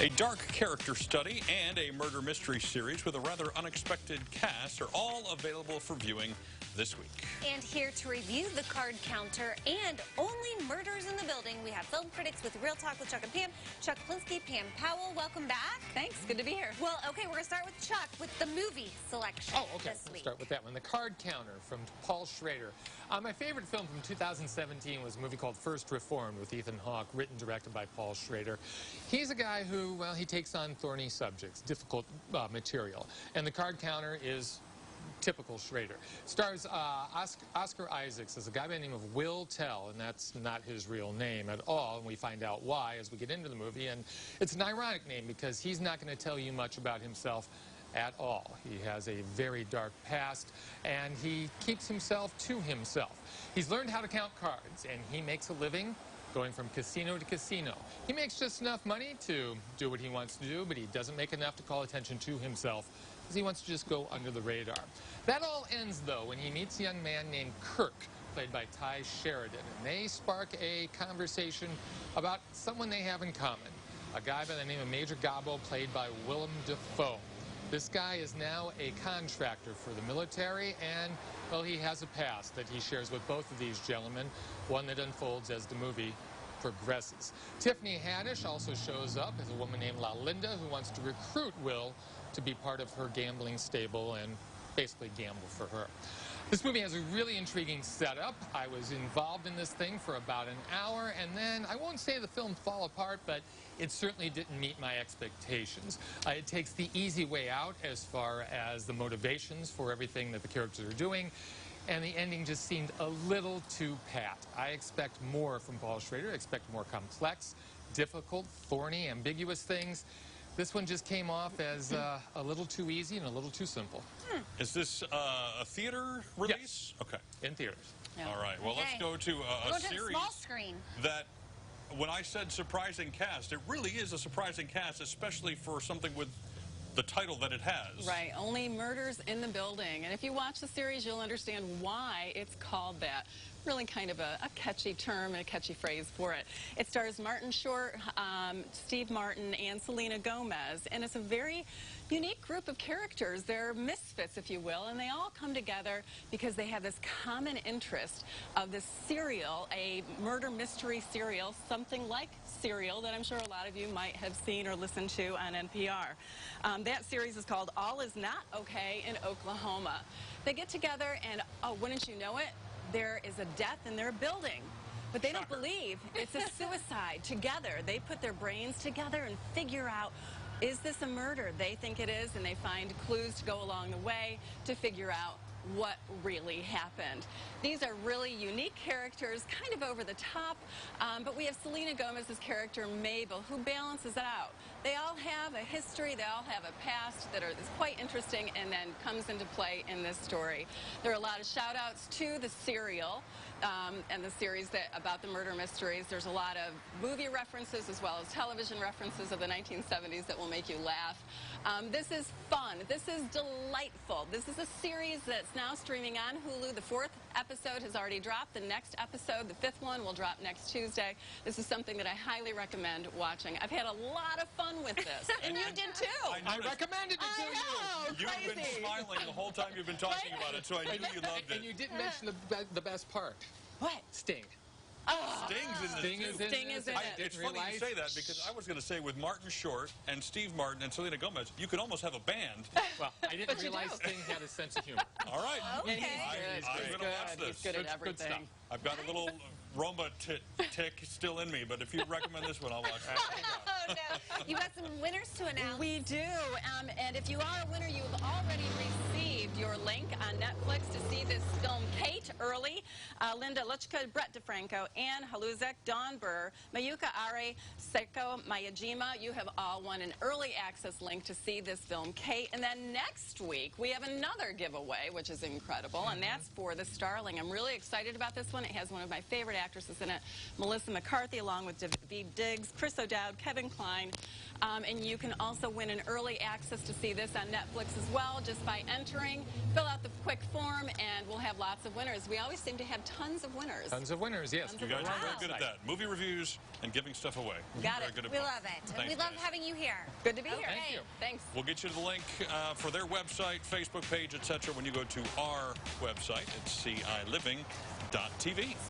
A dark character study and a murder mystery series with a rather unexpected cast are all available for viewing this week. And here to review The Card Counter and Only Murders in the Building, we have film critics with Real Talk with Chuck and Pam. Chuck Plinsky, Pam Powell, welcome back. Thanks, good to be here. Well, okay, we're going to start with Chuck with the movie selection this week. Let's start with that one. The Card Counter from Paul Schrader. My favorite film from 2017 was a movie called First Reformed with Ethan Hawke, written and directed by Paul Schrader. He's a guy who, well, he takes on thorny subjects, difficult material. And The Card Counter is typical Schrader. Stars Oscar Isaacs as a guy by the name of Will Tell, and that's not his real name at all, and we find out why as we get into the movie. And it's an ironic name because he's not going to tell you much about himself at all. He has a very dark past, and he keeps himself to himself. He's learned how to count cards, and he makes a living going from casino to casino. He makes just enough money to do what he wants to do, but he doesn't make enough to call attention to himself because he wants to just go under the radar. That all ends, though, when he meets a young man named Kirk, played by Ty Sheridan, and they spark a conversation about someone they have in common, a guy by the name of Major Gobbo, played by Willem Dafoe. This guy is now a contractor for the military, and, well, he has a past that he shares with both of these gentlemen, one that unfolds as the movie progresses. Tiffany Haddish also shows up as a woman named Linda who wants to recruit Will to be part of her gambling stable and basically gamble for her. This movie has a really intriguing setup. I was involved in this thing for about an hour, and then I won't say the film fell apart, but it certainly didn't meet my expectations. It takes the easy way out as far as the motivations for everything that the characters are doing, and the ending just seemed a little too pat. I expect more from Paul Schrader. I expect more complex, difficult, thorny, ambiguous things. This one just came off as a little too easy and a little too simple. Is this a theater release? Yes. Okay. In theaters. Yeah. All right. Well, let's go to a series small screen. That, when I said surprising cast, it really is a surprising cast, especially for something with the title that it has. Right, Only Murders in the Building. And if you watch the series, you'll understand why it's called that. Really kind of a catchy term and a catchy phrase for it. It stars Martin Short, Steve Martin, and Selena Gomez, and it's a very unique group of characters. They're misfits, if you will, and they all come together because they have this common interest of this serial, a murder mystery serial, something like Serial that I'm sure a lot of you might have seen or listened to on NPR. That series is called All Is Not Okay in Oklahoma. They get together and, oh, wouldn't you know it, there is a death in their building. But they don't believe it's a suicide. Together, they put their brains together and figure out, is this a murder? They think it is, and they find clues to go along the way to figure out what really happened. These are really unique characters, kind of over the top, but we have Selena Gomez's character, Mabel, who balances it out. They all have a history, they all have a past that is quite interesting and then comes into play in this story. There are a lot of shout-outs to the serial and the series about the murder mysteries. There's a lot of movie references as well as television references of the 1970s that will make you laugh. This is fun. This is delightful. This is a series that's now streaming on Hulu. The 4th episode has already dropped. The next episode, the 5th one, will drop next Tuesday. This is something that I highly recommend watching. I've had a lot of fun with this, and you did too. I recommended it to you. You've been smiling the whole time you've been talking about it, so I knew you loved it. And you didn't mention the best part. What? Sting. Oh. Sting is in it. It's funny you say that because I was going to say with Martin Short and Steve Martin and Selena Gomez, you could almost have a band. Well, I didn't realize Sting had a sense of humor. All right. Okay. I'm going to watch this. He's good at everything. Good stuff. I've got a little rumba tick still in me, but if you recommend this one, I'll watch it. Oh, no. You got some winners to announce. We do, and if you are a winner, you've already received your link on Netflix to see this film, Kate, early. Linda Luchka, Brett DeFranco, Anne Haluzek, Dawn Burr, Mayuka Are, Seiko Miyajima. You have all won an early access link to see this film, Kate. And then next week, we have another giveaway, which is incredible, and that's for The Starling. I'm really excited about this one. It has one of my favorite actresses in it. Melissa McCarthy along with Daveed Diggs, Chris O'Dowd, Kevin Kline. And you can also win an early access to see this on Netflix as well just by entering. Fill out the quick form, and we'll have lots of winners. We always seem to have tons of winners. Tons of winners, yes. You guys are very good at that. Movie reviews and giving stuff away. Got Very it. good at We both. love it. Thanks, We love guys. having you here. Good to be here. Thank you. Thanks. We'll get you to the link for their website, Facebook page, etc. when you go to our website at CILiving.tv.